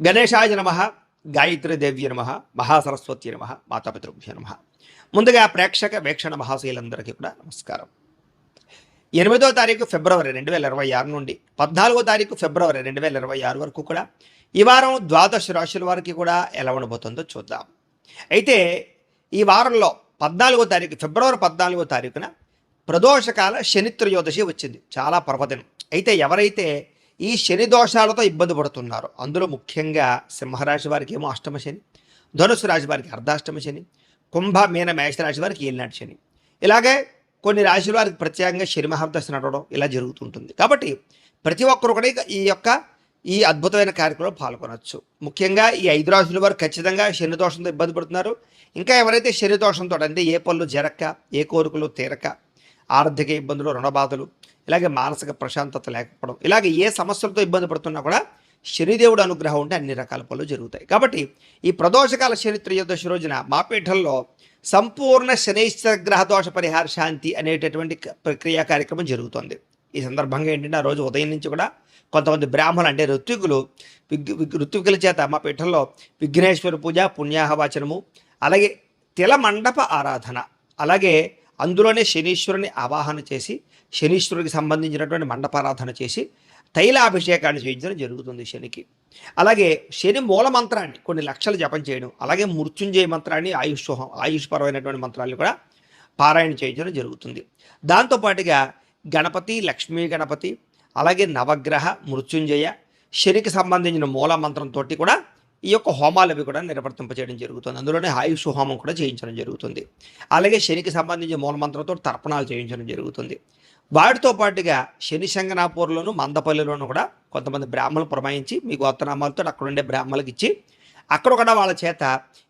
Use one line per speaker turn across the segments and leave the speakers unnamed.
గణేశాయ నమ, గాయత్రీదేవ్య నమ, మహాసరస్వతి నమ, మాతాపితృభ్య నమ. ముందుగా ప్రేక్షక వీక్షణ మహాశీలందరికీ కూడా నమస్కారం. 8వ తారీఖు ఫిబ్రవరి 2026 నుండి 14వ తారీఖు ఫిబ్రవరి 2026 వరకు కూడా ఈ వారం ద్వాదశ రాశుల వారికి కూడా ఎలా ఉండబోతుందో చూద్దాం. అయితే ఈ వారంలో 14వ తారీఖు ఫిబ్రవరి 14వ తారీఖున ప్రదోషకాల శని త్రయోదశి వచ్చింది. చాలా పర్వదినం. అయితే ఎవరైతే ఈ శని దోషాలతో ఇబ్బంది పడుతున్నారు, అందులో ముఖ్యంగా సింహరాశి వారికి ఏమో అష్టమ శని, ధనుసు రాశి వారికి అర్ధాష్టమ శని, కుంభ మీన మేషరాశి వారికి ఏలినాటి శని, ఇలాగే కొన్ని రాశుల వారికి ప్రత్యేకంగా శని మహాదశ నడవడం ఇలా జరుగుతుంటుంది. కాబట్టి ప్రతి ఒక్కరు కూడా ఈ అద్భుతమైన కార్యక్రమంలో పాల్గొనవచ్చు. ముఖ్యంగా ఈ 5 రాశుల వారు ఖచ్చితంగా శని దోషంతో ఇబ్బంది పడుతున్నారు. ఇంకా ఎవరైతే శని దోషంతో అంటే ఏ పనులు జరక్క, ఏ కోరికలు తీరక, ఆర్థిక ఇబ్బందులు, రుణబాధలు, ఇలాగే మానసిక ప్రశాంతత లేకపోవడం, ఇలాగే ఏ సమస్యలతో ఇబ్బంది పడుతున్నా కూడా శనిదేవుడు అనుగ్రహం ఉంటే అన్ని రకాల పనులు జరుగుతాయి. కాబట్టి ఈ ప్రదోషకాల శని త్రయోదశి రోజున మా పీఠంలో సంపూర్ణ శనైశ్వర గ్రహ దోష పరిహార శాంతి అనేటటువంటి ప్రక్రియ కార్యక్రమం జరుగుతుంది. ఈ సందర్భంగా ఏంటంటే ఆ రోజు ఉదయం నుంచి కూడా కొంతమంది బ్రాహ్మణులు అంటే ఋత్వికుల చేత మా పీఠంలో విఘ్నేశ్వర పూజ, పుణ్యాహవాచనము, అలాగే తిల మండప ఆరాధన, అలాగే అందులోనే శనీశ్వరుని ఆవాహన చేసి శనీశ్వరుడికి సంబంధించినటువంటి మండపారాధన చేసి తైలాభిషేకాన్ని చేయించడం జరుగుతుంది శనికి. అలాగే శని మూల మంత్రాన్ని కొన్ని లక్షలు జపం చేయడం, అలాగే మృత్యుంజయ మంత్రాన్ని ఆయుష్పరమైనటువంటి మంత్రాన్ని కూడా పారాయణ చేయించడం జరుగుతుంది. దాంతోపాటుగా గణపతి, లక్ష్మీ గణపతి, అలాగే నవగ్రహ, మృత్యుంజయ, శనికి సంబంధించిన మూల మంత్రంతో కూడా ఈ యొక్క హోమాలు అవి కూడా నిర్వర్తింపచేయడం జరుగుతుంది. అందులోనే ఆయుష్ హోమం కూడా చేయించడం జరుగుతుంది. అలాగే శనికి సంబంధించిన మూలమంత్రంతో తర్పణాలు చేయించడం జరుగుతుంది. వాటితో పాటుగా శని శంగనాపూర్లోను, మందపల్లిలోను కూడా కొంతమంది బ్రాహ్మణులు పురమాయించి మీ గోత్రనామాలతో అక్కడ ఉండే బ్రాహ్మణులకు ఇచ్చి అక్కడ కూడా వాళ్ళ చేత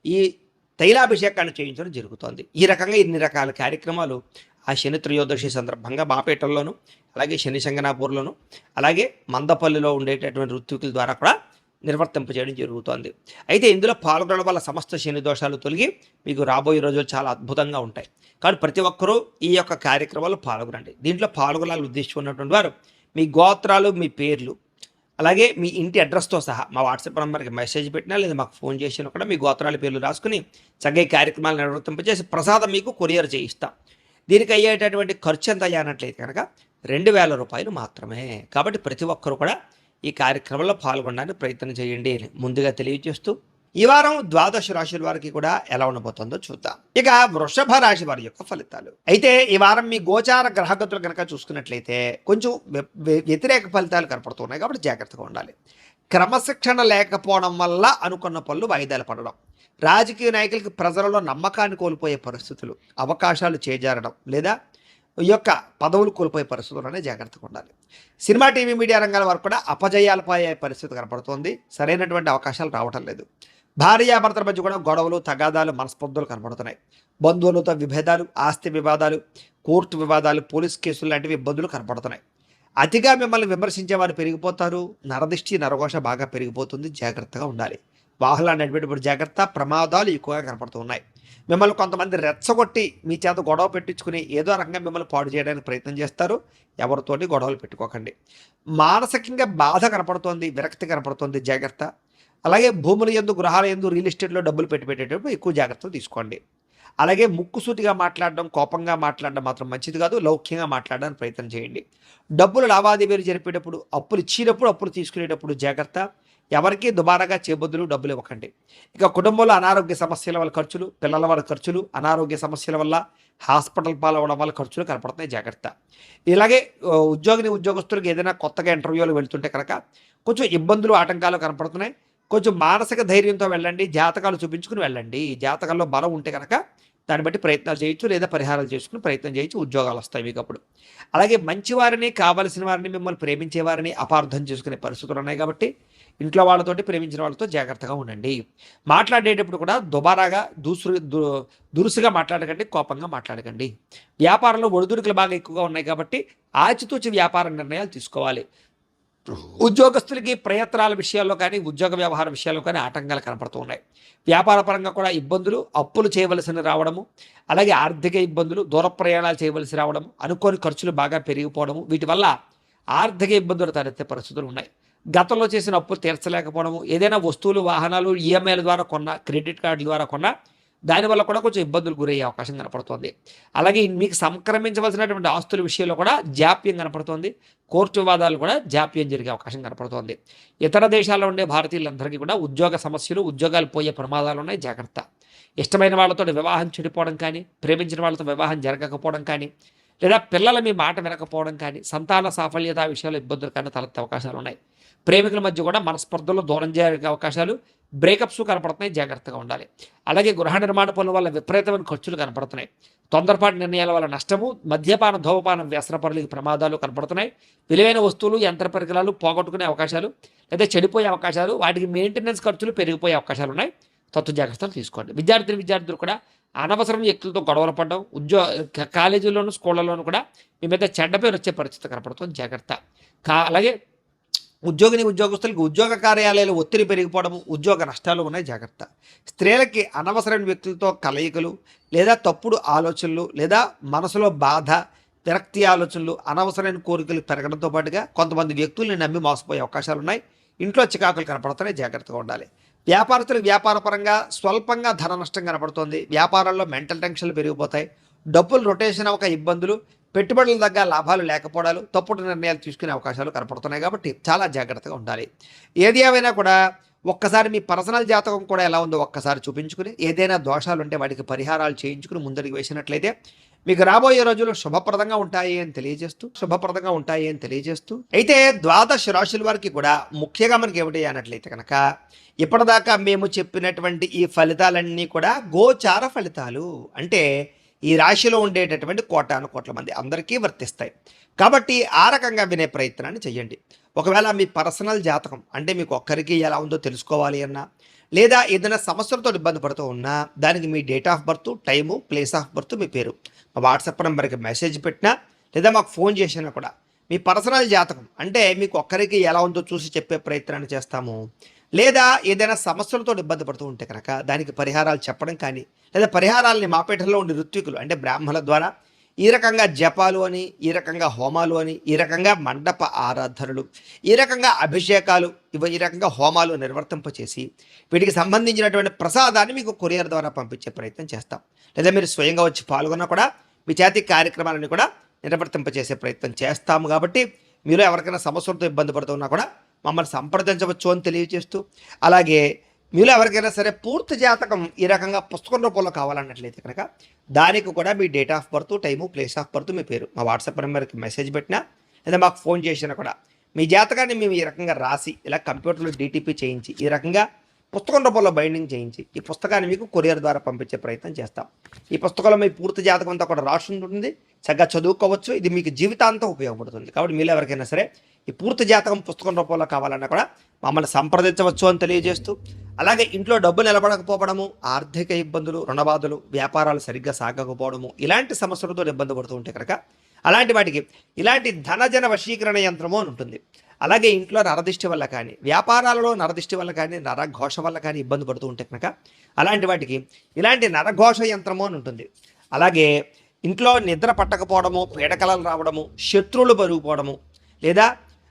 ఈ తైలాభిషేకాన్ని చేయించడం జరుగుతుంది. ఈ రకంగా ఇన్ని రకాల కార్యక్రమాలు ఆ శని త్రయోదశి సందర్భంగా బాపేటల్లోను, అలాగే శని శంగనాపూర్లోను, అలాగే మందపల్లిలో ఉండేటటువంటి ఋత్వికుల ద్వారా కూడా నిర్వర్తింపజేయడం జరుగుతోంది. అయితే ఇందులో పాల్గొనడం వల్ల సమస్త శని దోషాలు తొలగి మీకు రాబోయే రోజులు చాలా అద్భుతంగా ఉంటాయి. కాబట్టి ప్రతి ఒక్కరూ ఈ యొక్క కార్యక్రమాలు పాల్గొనండి. దీంట్లో పాల్గొనాలని ఉద్దేశం ఉన్నటువంటి వారు మీ గోత్రాలు, మీ పేర్లు, అలాగే మీ ఇంటి అడ్రస్తో సహా మా వాట్సాప్ నెంబర్కి మెసేజ్ పెట్టినా లేదా మాకు ఫోన్ చేసినా కూడా మీ గోత్రాల పేర్లు రాసుకుని చక్కగా కార్యక్రమాలు నిర్వర్తింపజేసి ప్రసాదం మీకు కొరియర్ చేయిస్తాం. దీనికి అయ్యేటటువంటి ఖర్చు ఎంత అయ్యానట్లయితే కనుక 2000 రూపాయలు మాత్రమే. కాబట్టి ప్రతి ఒక్కరు కూడా ఈ కార్యక్రమంలో పాల్గొనడానికి ప్రయత్నం చేయండి ముందుగా తెలియజేస్తూ ఈ వారం ద్వాదశ రాశుల వారికి కూడా ఎలా ఉండబోతుందో చూద్దాం. ఇక వృషభ రాశి వారి యొక్క ఫలితాలు. అయితే ఈ వారం మీ గోచార గ్రహగతులు కనుక చూసుకున్నట్లయితే కొంచెం వ్యతిరేక ఫలితాలు కనపడుతున్నాయి. కాబట్టి జాగ్రత్తగా ఉండాలి. క్రమశిక్షణ లేకపోవడం వల్ల అనుకున్న పనులు వాయిదాలు పడడం, రాజకీయ నాయకులకి ప్రజలలో నమ్మకాన్ని కోల్పోయే పరిస్థితులు, అవకాశాలు చేజారడం లేదా ఈ యొక్క పదవులు కోల్పోయే పరిస్థితుల్లోనే జాగ్రత్తగా ఉండాలి. సినిమా, టీవీ, మీడియా రంగాల వరకు కూడా అపజయాలపోయే పరిస్థితి కనపడుతోంది. సరైనటువంటి అవకాశాలు రావటం లేదు. భార్యాభర్తల మధ్య కూడా గొడవలు, తగాదాలు, మనస్పర్ధలు కనపడుతున్నాయి. బంధువులతో విభేదాలు, ఆస్తి వివాదాలు, కోర్టు వివాదాలు, పోలీస్ కేసులు లాంటివి ఇబ్బందులు కనపడుతున్నాయి. అతిగా మిమ్మల్ని విమర్శించే వారు పెరిగిపోతారు. నరదిష్టి, నరఘోష బాగా పెరిగిపోతుంది. జాగ్రత్తగా ఉండాలి. వాహనాలు నడిపేటప్పుడు జాగ్రత్త. ప్రమాదాలు ఎక్కువగా కనపడుతూ ఉన్నాయి. మిమ్మల్ని కొంతమంది రెచ్చగొట్టి మీ చేత గొడవ పెట్టించుకుని ఏదో రకంగా మిమ్మల్ని పాడు చేయడానికి ప్రయత్నం చేస్తారు. ఎవరితోటి గొడవలు పెట్టుకోకండి. మానసికంగా బాధ కనపడుతోంది, విరక్తి కనపడుతోంది. జాగ్రత్త. అలాగే భూముల యందు, గృహాల యందు, రియల్ ఎస్టేట్లో డబ్బులు పెట్టేటప్పుడు ఎక్కువ జాగ్రత్తలు తీసుకోండి. అలాగే ముక్కుసూటిగా మాట్లాడడం, కోపంగా మాట్లాడడం మాత్రం మంచిది కాదు. లౌక్యంగా మాట్లాడడానికి ప్రయత్నం చేయండి. డబ్బులు లావాదేవీలు జరిపేటప్పుడు, అప్పులు ఇచ్చినప్పుడు, అప్పులు తీసుకునేటప్పుడు జాగ్రత్త. ఎవరికి దుబారాగా చేబొద్దులు డబ్బులు ఇవ్వకండి. ఇక కుటుంబంలో అనారోగ్య సమస్యల వల్ల ఖర్చులు, పిల్లల వల్ల ఖర్చులు, అనారోగ్య సమస్యల వల్ల హాస్పిటల్ పాలవడం వల్ల ఖర్చులు కనపడుతున్నాయి. జాగ్రత్త. ఇలాగే ఉద్యోగస్తులకు ఏదైనా కొత్తగా ఇంటర్వ్యూలు వెళ్తుంటే కనుక కొంచెం ఇబ్బందులు, ఆటంకాలు కనపడుతున్నాయి. కొంచెం మానసిక ధైర్యంతో వెళ్ళండి. జాతకాలు చూపించుకుని వెళ్ళండి. జాతకాల్లో బలం ఉంటే కనుక దాన్ని బట్టి ప్రయత్నాలు చేయొచ్చు లేదా పరిహారాలు చేసుకుని ప్రయత్నం చేయొచ్చు. ఉద్యోగాలు వస్తాయి మీకు అప్పుడు. అలాగే మంచివారిని, కావలసిన వారిని, మిమ్మల్ని ప్రేమించే వారిని అపార్థం చేసుకునే పరిస్థితులు ఉన్నాయి. కాబట్టి ఇంట్లో వాళ్ళతోటి, ప్రేమించిన వాళ్ళతో జాగ్రత్తగా ఉండండి. మాట్లాడేటప్పుడు కూడా దుబారాగా దురుసుగా మాట్లాడకండి, కోపంగా మాట్లాడకండి. వ్యాపారంలో ఒడిదుడుకులు బాగా ఎక్కువగా ఉన్నాయి. కాబట్టి ఆచితూచి వ్యాపార నిర్ణయాలు తీసుకోవాలి. ఉద్యోగస్తులకి ప్రయత్నాల విషయాల్లో కానీ, ఉద్యోగ వ్యవహార విషయాల్లో కానీ ఆటంకాలు కనపడుతూ ఉన్నాయి. వ్యాపార పరంగా కూడా ఇబ్బందులు, అప్పులు చేయవలసి రావడము, అలాగే ఆర్థిక ఇబ్బందులు, దూర ప్రయాణాలు చేయవలసి రావడము, అనుకోని ఖర్చులు బాగా పెరిగిపోవడము, వీటి వల్ల ఆర్థిక ఇబ్బందులు తలెత్తే పరిస్థితులు ఉన్నాయి. గతంలో చేసిన అప్పులు తీర్చలేకపోవడము, ఏదైనా వస్తువులు, వాహనాలు ఈఎంఐల ద్వారా కొన్నా, క్రెడిట్ కార్డుల ద్వారా కొన్నా దానివల్ల కూడా కొంచెం ఇబ్బందులు గురయ్యే అవకాశం కనపడుతుంది. అలాగే మీకు సంక్రమించవలసినటువంటి ఆస్తుల విషయంలో కూడా జాప్యం కనపడుతోంది. కోర్టు వివాదాలు కూడా జాప్యం జరిగే అవకాశం కనపడుతోంది. ఇతర దేశాల్లో ఉండే భారతీయులందరికీ కూడా ఉద్యోగ సమస్యలు, ఉద్యోగాలు పోయే ప్రమాదాలు ఉన్నాయి, జాగ్రత్త. ఇష్టమైన వాళ్ళతో వివాహం చెడిపోవడం కానీ, ప్రేమించిన వాళ్ళతో వివాహం జరగకపోవడం కానీ, లేదా పిల్లల మీ మాట వినకపోవడం కానీ, సంతాన సాఫల్యత విషయాల్లో ఇబ్బందులు కానీ తలెత్తే అవకాశాలు ఉన్నాయి. ప్రేమికుల మధ్య కూడా మనస్పర్ధలు దూరం జరిగే అవకాశాలు, బ్రేకప్స్ కనపడుతున్నాయి, జాగ్రత్తగా ఉండాలి. అలాగే గృహ నిర్మాణ పనుల వల్ల విపరీతమైన ఖర్చులు కనపడుతున్నాయి. తొందరపాటు నిర్ణయాల వల్ల నష్టము, మద్యపాన, ధూమపానం, వ్యసన పరులకి ప్రమాదాలు కనపడుతున్నాయి. విలువైన వస్తువులు, యంత్ర పరికరాలు పోగొట్టుకునే అవకాశాలు, లేదా చెడిపోయే అవకాశాలు, వాటికి మెయింటెనెన్స్ ఖర్చులు పెరిగిపోయే అవకాశాలు ఉన్నాయి. జాగ్రత్తలు తీసుకోండి. విద్యార్థులు కూడా అనవసరం వ్యక్తులతో గొడవలు పడడం, కాలేజీల్లోనూ స్కూళ్ళలోనూ కూడా మీ మీద చెడ్డ పేరు వచ్చే పరిస్థితి కనపడుతుంది, జాగ్రత్త. అలాగే ఉద్యోగస్తులకి ఉద్యోగ కార్యాలయాలు ఒత్తిడి పెరిగిపోవడము, ఉద్యోగ నష్టాలు ఉన్నాయి, జాగ్రత్త. స్త్రీలకి అనవసరమైన వ్యక్తులతో కలయికలు, లేదా తప్పుడు ఆలోచనలు, లేదా మనసులో బాధ, విరక్తి ఆలోచనలు, అనవసరమైన కోరికలు పెరగడంతో పాటుగా కొంతమంది వ్యక్తుల్ని నమ్మి మోసపోయే అవకాశాలు ఉన్నాయి. ఇంట్లో చికాకులు కనపడుతున్నాయి, జాగ్రత్తగా ఉండాలి. వ్యాపారస్తులకు వ్యాపారపరంగా స్వల్పంగా ధన నష్టం కనపడుతోంది. వ్యాపారాల్లో మెంటల్ టెన్షన్లు పెరిగిపోతాయి. డబ్బులు రొటేషన్ అవ్వక ఇబ్బందులు, పెట్టుబడుల దగ్గర లాభాలు లేకపోవడాలు, తప్పుడు నిర్ణయాలు తీసుకునే అవకాశాలు కనపడుతున్నాయి. కాబట్టి చాలా జాగ్రత్తగా ఉండాలి. ఏది ఏమైనా కూడా ఒక్కసారి మీ పర్సనల్ జాతకం కూడా ఎలా ఉందో ఒక్కసారి చూపించుకుని, ఏదైనా దోషాలు ఉంటే వాటికి పరిహారాలు చేయించుకుని ముందరికి వేసినట్లయితే మీకు రాబోయే రోజులు శుభప్రదంగా ఉంటాయి అని తెలియజేస్తూ అయితే ద్వాదశ రాశుల వారికి కూడా ముఖ్యంగా మనకి ఏమిటి అన్నట్లయితే కనుక ఇప్పటిదాకా మేము చెప్పినటువంటి ఈ ఫలితాలన్నీ కూడా గోచార ఫలితాలు. అంటే ఈ రాశిలో ఉండేటటువంటి కోటాను కోట్ల మంది అందరికీ వర్తిస్తాయి. కాబట్టి ఆ రకంగా వినే ప్రయత్నాన్ని చేయండి. ఒకవేళ మీ పర్సనల్ జాతకం అంటే మీకు ఒక్కరికి ఎలా ఉందో తెలుసుకోవాలి అన్నా, లేదా ఏదైనా సమస్యలతో ఇబ్బంది పడుతూ ఉన్నా, దానికి మీ date of birth, time, place of birth, మీ పేరు మా వాట్సాప్ నెంబర్కి మెసేజ్ పెట్టినా, లేదా మాకు ఫోన్ చేసినా కూడా మీ పర్సనల్ జాతకం అంటే మీకు ఒక్కరికి ఎలా ఉందో చూసి చెప్పే ప్రయత్నాన్ని చేస్తాము. లేదా ఏదైనా సమస్యలతో ఇబ్బంది పడుతూ ఉంటే కనుక దానికి పరిహారాలు చెప్పడం కానీ, లేదా పరిహారాలని మాపేటలో ఉండే ఋత్వికులు అంటే బ్రాహ్మణుల ద్వారా ఈ రకంగా జపాలు అని, ఈ రకంగా హోమాలు అని, ఈ రకంగా మండప ఆరాధనలు, ఈ రకంగా అభిషేకాలు, ఈ రకంగా హోమాలు నిర్వర్తింపచేసి వీటికి సంబంధించినటువంటి ప్రసాదాన్ని మీకు కొరియర్ ద్వారా పంపించే ప్రయత్నం చేస్తాం. లేదా మీరు స్వయంగా వచ్చి పాల్గొన్నా కూడా మీ చేతి కార్యక్రమాలను కూడా నిర్వర్తింపచేసే ప్రయత్నం చేస్తాము. కాబట్టి మీరు ఎవరికైనా సమస్యలతో ఇబ్బంది పడుతున్నా కూడా మమ్మల్ని సంప్రదించవచ్చు అని తెలియజేస్తూ, అలాగే మీలో ఎవరికైనా సరే పూర్తి జాతకం ఈ రకంగా పుస్తకం రూపంలో కావాలన్నట్లయితే కనుక దానికి కూడా మీ date of birth, time, place of birth, మీ పేరు మా వాట్సాప్ నెంబర్కి మెసేజ్ పెట్టినా, లేదా మాకు ఫోన్ చేసినా కూడా మీ జాతకాన్ని మేము ఈ రకంగా రాసి ఇలా కంప్యూటర్లో డీటీపీ చేయించి ఈ రకంగా పుస్తకం రూపంలో బైండింగ్ చేయించి ఈ పుస్తకాన్ని మీకు కొరియర్ ద్వారా పంపించే ప్రయత్నం చేస్తాం. ఈ పుస్తకంలో మీ పూర్తి జాతకం అంతా కూడా రాసి ఉంటుంది, చక్కగా చదువుకోవచ్చు. ఇది మీకు జీవితాంతం ఉపయోగపడుతుంది. కాబట్టి మీరు ఎవరికైనా సరే ఈ పూర్తి జాతకం పుస్తకం రూపంలో కావాలన్నా కూడా మమ్మల్ని సంప్రదించవచ్చు అని తెలియజేస్తూ, అలాగే ఇంట్లో డబ్బు నిలబడకపోవడము, ఆర్థిక ఇబ్బందులు, రుణబాధలు, వ్యాపారాలు సరిగ్గా సాగకపోవడము, ఇలాంటి సమస్యలతో ఇబ్బంది పడుతూ ఉంటే కనుక అలాంటి వాటికి ఇలాంటి ధనజన వశీకరణ యంత్రము అని ఉంటుంది. అలాగే ఇంట్లో నరదిష్టి వల్ల కానీ, వ్యాపారాలలో నరదిష్టి వల్ల కానీ, నరఘోష వల్ల కానీ ఇబ్బంది పడుతూ ఉంటే కనుక అలాంటి వాటికి ఇలాంటి నరఘోష యంత్రము అని ఉంటుంది. అలాగే ఇంట్లో నిద్ర పట్టకపోవడము, పీడకలలు రావడము, శత్రువులు పెరిగిపోవడము, లేదా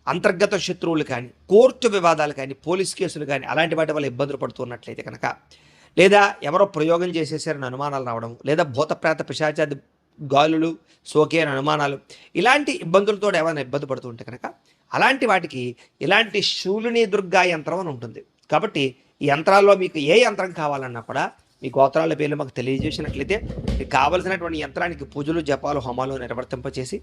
అంతర్గత శత్రువులు కానీ, కోర్టు వివాదాలు కానీ, పోలీస్ కేసులు కానీ అలాంటి వాటి వల్ల ఇబ్బందులు పడుతున్నట్లయితే కనుక, లేదా ఎవరో ప్రయోగం చేసేసారని అనుమానాలు రావడం, లేదా భూతప్రేత పిశాచాది గాలులు సోకే అని అనుమానాలు, ఇలాంటి ఇబ్బందులతో ఏమైనా ఇబ్బంది పడుతుంటే కనుక అలాంటి వాటికి ఇలాంటి శూలిని దుర్గా యంత్రం అని ఉంటుంది. కాబట్టి ఈ యంత్రాల్లో మీకు ఏ యంత్రం కావాలన్నా కూడా మీ గోత్రాల పేర్లు మాకు తెలియజేసినట్లయితే మీకు కావలసినటువంటి యంత్రానికి పూజలు, జపాలు, హోమాలు నిర్వర్తింపచేసి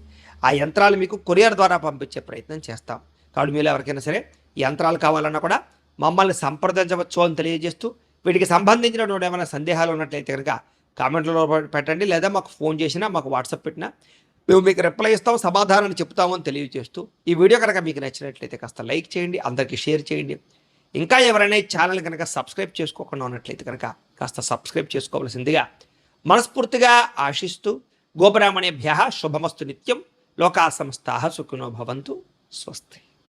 ఆ యంత్రాలు మీకు కొరియర్ ద్వారా పంపించే ప్రయత్నం చేస్తాం. కాబట్టి మీరు ఎవరికైనా సరే ఈ యంత్రాలు కావాలన్నా కూడా మమ్మల్ని సంప్రదించవచ్చు అని తెలియజేస్తూ, వీటికి సంబంధించినటువంటి ఏమైనా సందేహాలు ఉన్నట్లయితే కనుక కామెంట్లలో పెట్టండి, లేదా మాకు ఫోన్ చేసినా, మాకు వాట్సాప్ పెట్టినా మేము మీకు రిప్లై ఇస్తాం, సమాధానాన్ని చెప్తామని తెలియజేస్తూ, ఈ వీడియో కనుక మీకు నచ్చినట్లయితే కాస్త లైక్ చేయండి, అందరికీ షేర్ చేయండి. ఇంకా ఎవరైనా ఈ ఛానల్ కనుక సబ్స్క్రైబ్ చేసుకోకుండా ఉన్నట్లయితే కనుక కాస్త సబ్స్క్రైబ్ చేసుకోవాల్సిందిగా మనస్ఫూర్తిగా ఆశిస్తూ, గోబ్రాహ్మణేభ్యః శుభమస్తు నిత్యం, లోకా సమస్తాః సుఖినో భవంతు, స్వస్తి.